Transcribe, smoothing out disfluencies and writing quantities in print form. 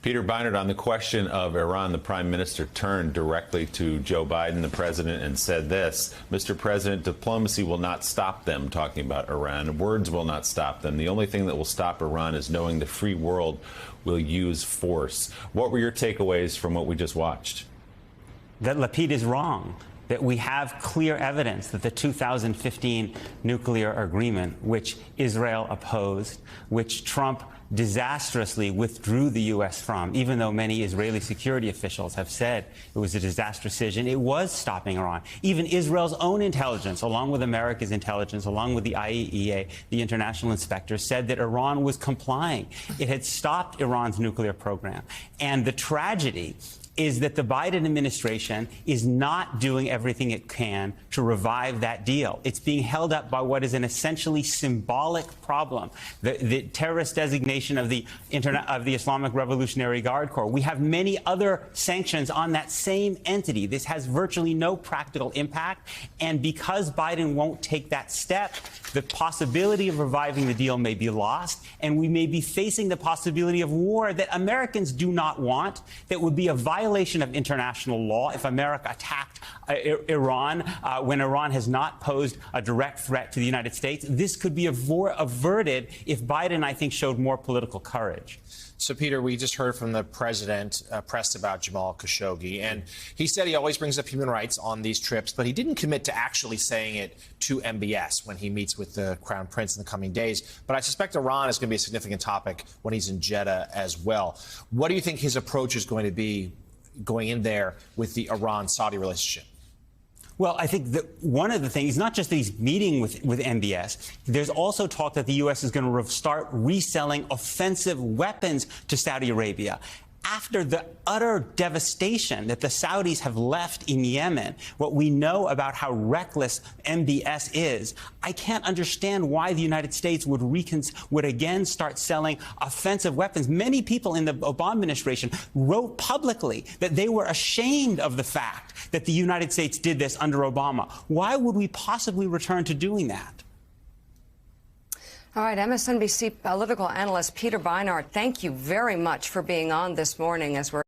Peter Beinart, on the question of Iran, the prime minister turned directly to Joe Biden, the president, and said this: Mr. President, diplomacy will not stop them, talking about Iran. Words will not stop them. The only thing that will stop Iran is knowing the free world will use force. What were your takeaways from what we just watched? That Lapid is wrong, that we have clear evidence that the 2015 nuclear agreement, which Israel opposed, which Trump disastrously withdrew the U.S. from, even though many Israeli security officials have said it was a disastrous decision, it was stopping Iran. Even Israel's own intelligence, along with America's intelligence, along with the IAEA, the international inspectors, said that Iran was complying. It had stopped Iran's nuclear program. And the tragedy is that the Biden administration is not doing everything it can to revive that deal. It's being held up by what is an essentially symbolic problem, the terrorist designation of the Islamic Revolutionary Guard Corps. We have many other sanctions on that same entity. This has virtually no practical impact. And because Biden won't take that step, the possibility of reviving the deal may be lost, and we may be facing the possibility of war that Americans do not want, that would be a violation of international law if America attacked Iran when Iran has not posed a direct threat to the United States. This could be averted if Biden, I think, showed more political courage. So, Peter, we just heard from the president pressed about Jamal Khashoggi, and he said he always brings up human rights on these trips, but he didn't commit to actually saying it to MBS when he meets with the Crown Prince in the coming days. But I suspect Iran is going to be a significant topic when he's in Jeddah as well. What do you think his approach is going to be going in there with the Iran-Saudi relationship? Well, I think that one of the things, not just that he's meeting with MBS, there's also talk that the U.S. is going to start reselling offensive weapons to Saudi Arabia. After the utter devastation that the Saudis have left in Yemen, what we know about how reckless MBS is, I can't understand why the United States would again start selling offensive weapons. Many people in the Obama administration wrote publicly that they were ashamed of the fact that the United States did this under Obama. Why would we possibly return to doing that? All right, MSNBC political analyst Peter Beinart, thank you very much for being on this morning as we're